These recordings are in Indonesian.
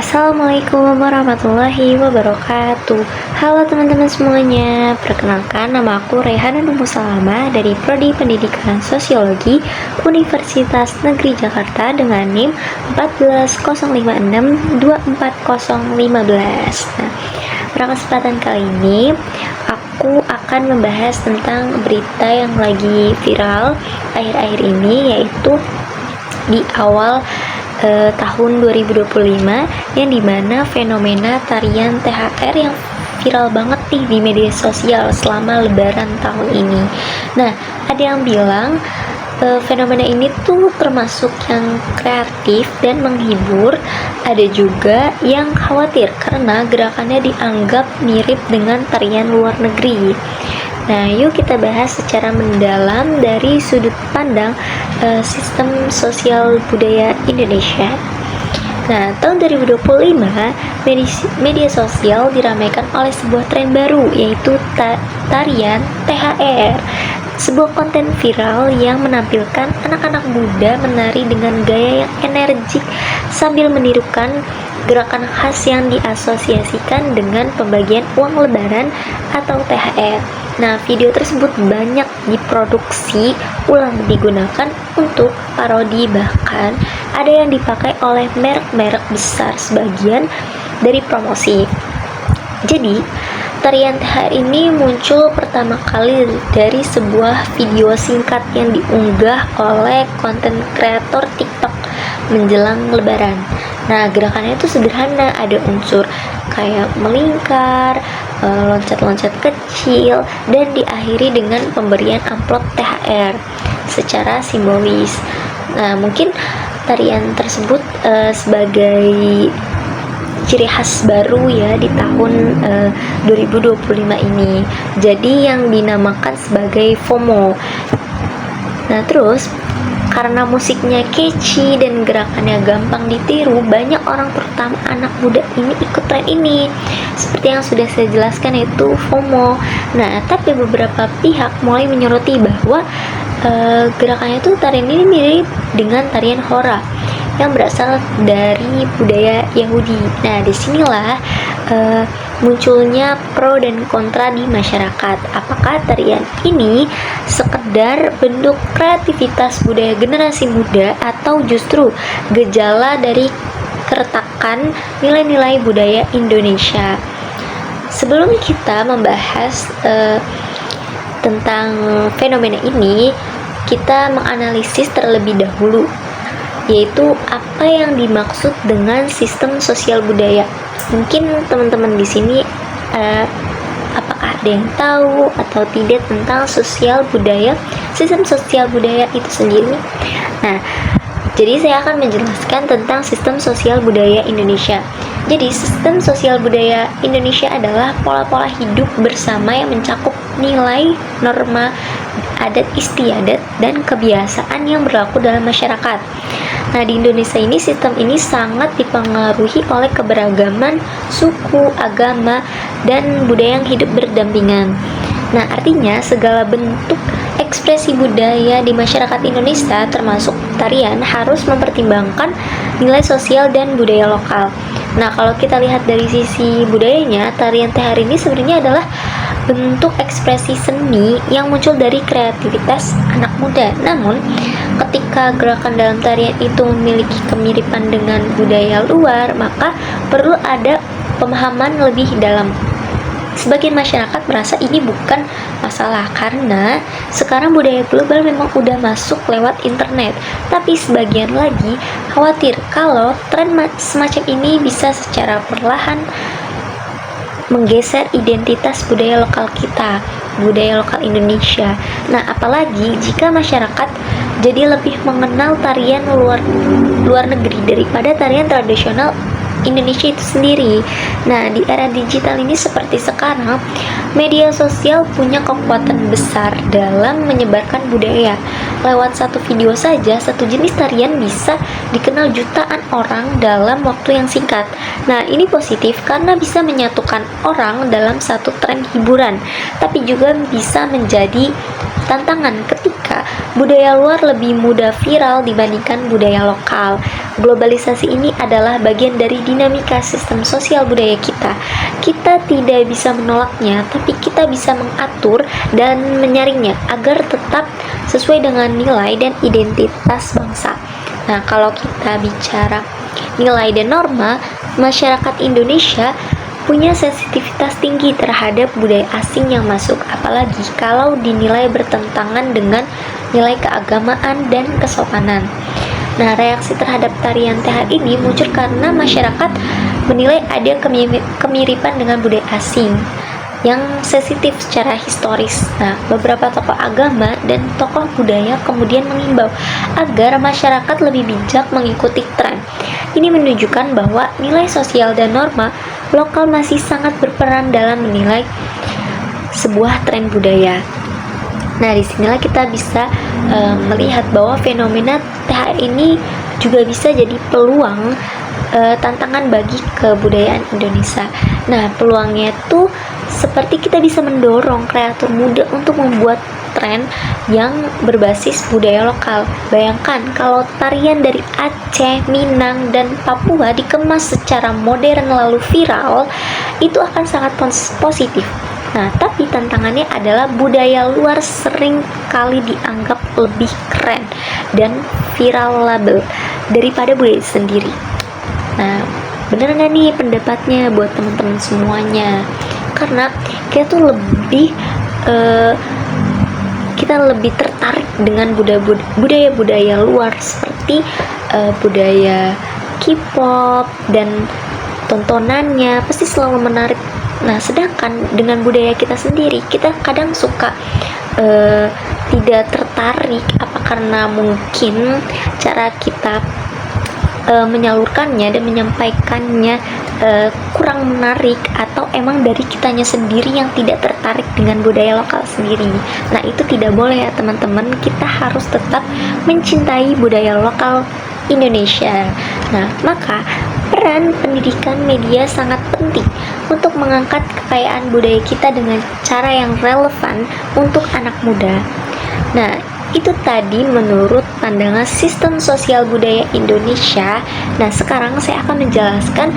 Assalamualaikum warahmatullahi wabarakatuh. Halo teman-teman semuanya, perkenalkan nama aku Rehana Salama dari Prodi Pendidikan Sosiologi Universitas Negeri Jakarta dengan NIM 14056240015. Nah, pada kesempatan kali ini aku akan membahas tentang berita yang lagi viral akhir-akhir ini, yaitu di awal tahun 2025 yang dimana fenomena tarian THR yang viral banget nih di media sosial selama lebaran tahun ini. Nah, ada yang bilang fenomena ini tuh termasuk yang kreatif dan menghibur. Ada juga yang khawatir karena gerakannya dianggap mirip dengan tarian luar negeri. Nah, yuk kita bahas secara mendalam dari sudut pandang sistem sosial budaya Indonesia. Nah, tahun 2025, media sosial diramaikan oleh sebuah tren baru, yaitu tarian THR. Sebuah konten viral yang menampilkan anak-anak muda menari dengan gaya yang energik sambil menirukan gerakan khas yang diasosiasikan dengan pembagian uang lebaran atau THR. Nah, video tersebut banyak diproduksi ulang digunakan untuk parodi, bahkan ada yang dipakai oleh merek-merek besar sebagian dari promosi. Jadi, tarian THR ini muncul pertama kali dari sebuah video singkat yang diunggah oleh konten kreator TikTok menjelang lebaran. Nah, gerakannya itu sederhana, ada unsur kayak melingkar, loncat-loncat kecil, dan diakhiri dengan pemberian amplop THR secara simbolis. Nah, mungkin tarian tersebut sebagai ciri khas baru ya di tahun 2025 ini. Jadi yang dinamakan sebagai FOMO. Nah, terus karena musiknya catchy dan gerakannya gampang ditiru, banyak orang terutama anak muda ini ikut tren ini. Seperti yang sudah saya jelaskan, yaitu FOMO. Nah, tapi beberapa pihak mulai menyoroti bahwa gerakannya itu tarian ini mirip dengan tarian hora yang berasal dari budaya Yahudi. Nah, disinilah munculnya pro dan kontra di masyarakat. Apakah tarian ini sekedar bentuk kreativitas budaya generasi muda atau justru gejala dari keretakan nilai-nilai budaya Indonesia? Sebelum kita membahas tentang fenomena ini, kita menganalisis terlebih dahulu, yaitu apa yang dimaksud dengan sistem sosial budaya. Mungkin teman-teman di sini apakah ada yang tahu atau tidak tentang sistem sosial budaya itu sendiri? Nah, jadi saya akan menjelaskan tentang sistem sosial budaya Indonesia. Jadi, sistem sosial budaya Indonesia adalah pola-pola hidup bersama yang mencakup nilai, norma, adat istiadat, dan kebiasaan yang berlaku dalam masyarakat. Nah, di Indonesia ini sistem ini sangat dipengaruhi oleh keberagaman suku, agama, dan budaya yang hidup berdampingan. Nah, artinya segala bentuk ekspresi budaya di masyarakat Indonesia termasuk tarian harus mempertimbangkan nilai sosial dan budaya lokal. Nah, kalau kita lihat dari sisi budayanya, tarian THR ini sebenarnya adalah bentuk ekspresi seni yang muncul dari kreativitas anak muda. Namun, ketika gerakan dalam tarian itu memiliki kemiripan dengan budaya luar, maka perlu ada pemahaman lebih dalam. Sebagian masyarakat merasa ini bukan masalah karena sekarang budaya global memang udah masuk lewat internet. Tapi sebagian lagi khawatir kalau tren semacam ini bisa secara perlahan menggeser identitas budaya lokal kita, budaya lokal Indonesia. Nah, apalagi jika masyarakat jadi lebih mengenal tarian luar negeri daripada tarian tradisional Indonesia itu sendiri. Nah, di era digital ini seperti sekarang, media sosial punya kekuatan besar dalam menyebarkan budaya. Lewat satu video saja, satu jenis tarian bisa dikenal jutaan orang dalam waktu yang singkat. Nah, ini positif karena bisa menyatukan orang dalam satu tren hiburan, tapi juga bisa menjadi tantangan ketika budaya luar lebih mudah viral dibandingkan budaya lokal. Globalisasi ini adalah bagian dari dinamika sistem sosial budaya kita. Kita tidak bisa menolaknya, tapi kita bisa mengatur dan menyaringnya agar tetap sesuai dengan nilai dan identitas bangsa. Nah, kalau kita bicara nilai dan norma, masyarakat Indonesia punya sensitivitas tinggi terhadap budaya asing yang masuk, apalagi kalau dinilai bertentangan dengan nilai keagamaan dan kesopanan. Nah, reaksi terhadap tarian THR ini muncul karena masyarakat menilai ada kemiripan dengan budaya asing yang sensitif secara historis. Nah, beberapa tokoh agama dan tokoh budaya kemudian mengimbau agar masyarakat lebih bijak mengikuti tren. Ini menunjukkan bahwa nilai sosial dan norma lokal masih sangat berperan dalam menilai sebuah tren budaya. Nah, disinilah kita bisa melihat bahwa fenomena THR ini juga bisa jadi peluang tantangan bagi kebudayaan Indonesia. Nah, peluangnya itu seperti kita bisa mendorong kreator muda untuk membuat tren yang berbasis budaya lokal. Bayangkan kalau tarian dari Aceh, Minang, dan Papua dikemas secara modern lalu viral, itu akan sangat positif. Nah, tapi tantangannya adalah budaya luar sering kali dianggap lebih keren dan viralable daripada budaya sendiri. Nah, bener nggak nih pendapatnya buat teman-teman semuanya? Karena kita tuh lebih tertarik dengan budaya-budaya luar seperti budaya K-pop dan tontonannya pasti selalu menarik. Nah, sedangkan dengan budaya kita sendiri, kita kadang suka tidak tertarik, apa karena mungkin cara kita menyalurkannya dan menyampaikannya kurang menarik, atau emang dari kitanya sendiri yang tidak tertarik dengan budaya lokal sendiri. Nah, itu tidak boleh ya teman-teman, kita harus tetap mencintai budaya lokal Indonesia. Nah, maka peran pendidikan media sangat penting untuk mengangkat kekayaan budaya kita dengan cara yang relevan untuk anak muda. Nah, itu tadi menurut pandangan sistem sosial budaya Indonesia. Nah, sekarang saya akan menjelaskan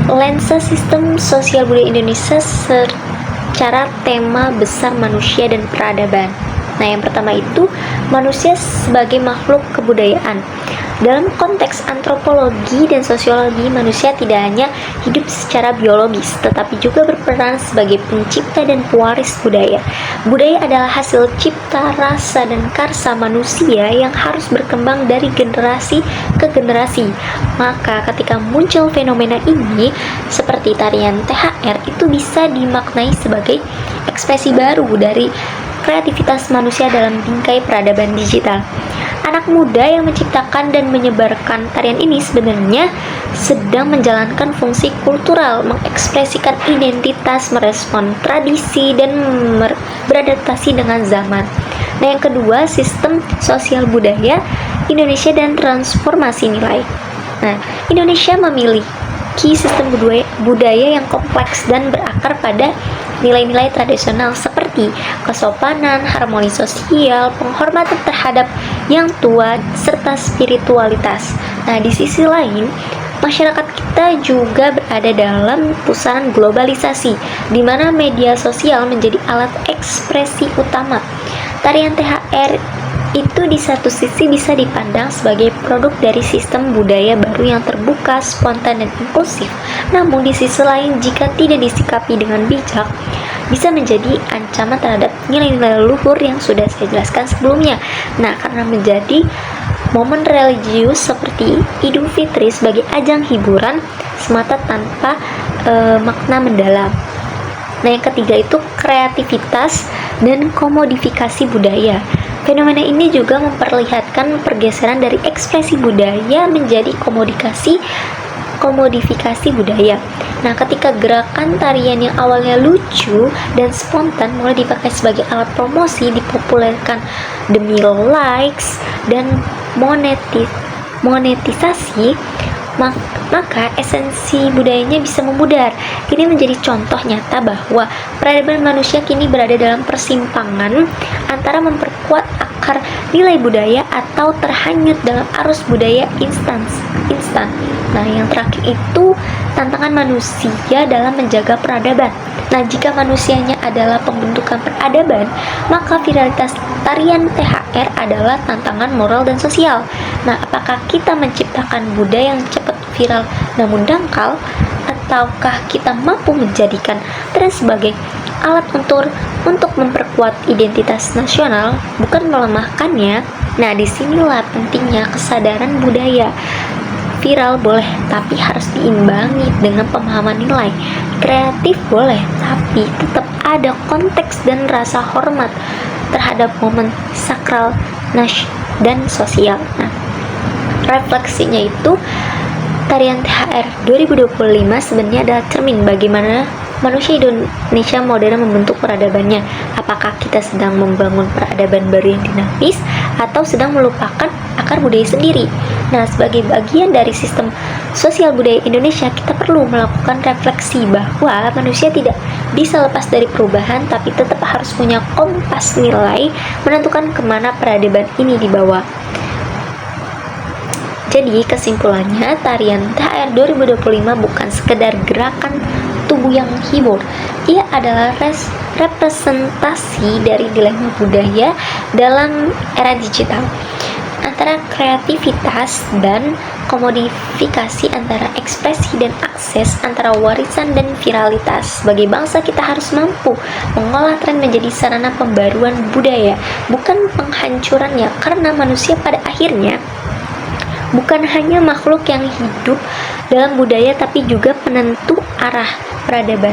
lensa sistem sosial budaya Indonesia secara tema besar manusia dan peradaban. Nah, yang pertama itu manusia sebagai makhluk kebudayaan. Dalam konteks antropologi dan sosiologi, manusia tidak hanya hidup secara biologis, tetapi juga berperan sebagai pencipta dan pewaris budaya. Budaya adalah hasil cipta, rasa, dan karsa manusia yang harus berkembang dari generasi ke generasi. Maka ketika muncul fenomena ini, seperti tarian THR, itu bisa dimaknai sebagai ekspresi baru dari kreativitas manusia dalam bingkai peradaban digital. Anak muda yang menciptakan dan menyebarkan tarian ini sebenarnya sedang menjalankan fungsi kultural, mengekspresikan identitas, merespon tradisi, dan beradaptasi dengan zaman. Nah, yang kedua, sistem sosial budaya Indonesia dan transformasi nilai. Nah, Indonesia memiliki sistem budaya yang kompleks dan berakar pada nilai-nilai tradisional seperti kesopanan, harmoni sosial, penghormatan terhadap yang tua, serta spiritualitas. Nah, di sisi lain, masyarakat kita juga berada dalam pusaran globalisasi, di mana media sosial menjadi alat ekspresi utama. Tarian THR itu di satu sisi bisa dipandang sebagai produk dari sistem budaya baru yang terbuka, spontan, dan inklusif. Namun di sisi lain, jika tidak disikapi dengan bijak, bisa menjadi ancaman terhadap nilai-nilai leluhur yang sudah saya jelaskan sebelumnya. Nah, karena menjadi momen religius seperti Idul Fitri sebagai ajang hiburan semata tanpa makna mendalam. Nah, yang ketiga itu kreativitas dan komodifikasi budaya. Fenomena ini juga memperlihatkan pergeseran dari ekspresi budaya menjadi komodifikasi budaya. Nah, ketika gerakan tarian yang awalnya lucu dan spontan mulai dipakai sebagai alat promosi, dipopulerkan demi likes dan monetisasi, maka esensi budayanya bisa memudar. Ini menjadi contoh nyata bahwa peradaban manusia kini berada dalam persimpangan antara memperkuat akar nilai budaya atau terhanyut dalam arus budaya instan. Nah, yang terakhir itu tantangan manusia dalam menjaga peradaban. Nah, jika manusianya adalah pembentukan peradaban, maka viralitas tarian THR adalah tantangan moral dan sosial. Nah, apakah kita menciptakan budaya yang cepat viral namun dangkal, ataukah kita mampu menjadikan tren sebagai alat untuk memperkuat identitas nasional, bukan melemahkannya? Nah, disinilah pentingnya kesadaran budaya. Viral boleh, tapi harus diimbangi dengan pemahaman nilai. Kreatif boleh, tapi tetap ada konteks dan rasa hormat terhadap momen sakral dan sosial. Nah, refleksinya itu tarian THR 2025 sebenarnya adalah cermin bagaimana manusia Indonesia modern membentuk peradabannya. Apakah kita sedang membangun peradaban baru yang dinamis atau sedang melupakan akar budaya sendiri? Nah, sebagai bagian dari sistem sosial budaya Indonesia, kita perlu melakukan refleksi bahwa manusia tidak bisa lepas dari perubahan, tapi tetap harus punya kompas nilai menentukan kemana peradaban ini dibawa. Jadi kesimpulannya, tarian THR 2025 bukan sekedar gerakan tubuh yang menghibur. Ia adalah representasi dari dilema budaya dalam era digital, antara kreativitas dan komodifikasi, antara ekspresi dan akses, antara warisan dan viralitas. Sebagai bangsa, kita harus mampu mengolah tren menjadi sarana pembaruan budaya, bukan penghancurannya, karena manusia pada akhirnya bukan hanya makhluk yang hidup dalam budaya, tapi juga penentu arah peradaban.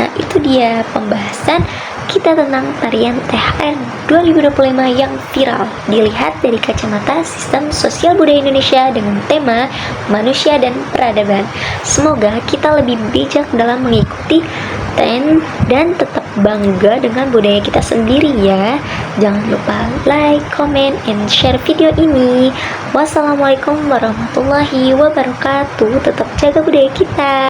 Nah, itu dia pembahasan kita tentang tarian THR 2025 yang viral. Dilihat dari kacamata sistem sosial budaya Indonesia dengan tema manusia dan peradaban. Semoga kita lebih bijak dalam mengikuti tren dan tetap bangga dengan budaya kita sendiri ya. Jangan lupa like, comment, and share video ini. Wassalamualaikum warahmatullahi wabarakatuh. Tetap jaga budaya kita.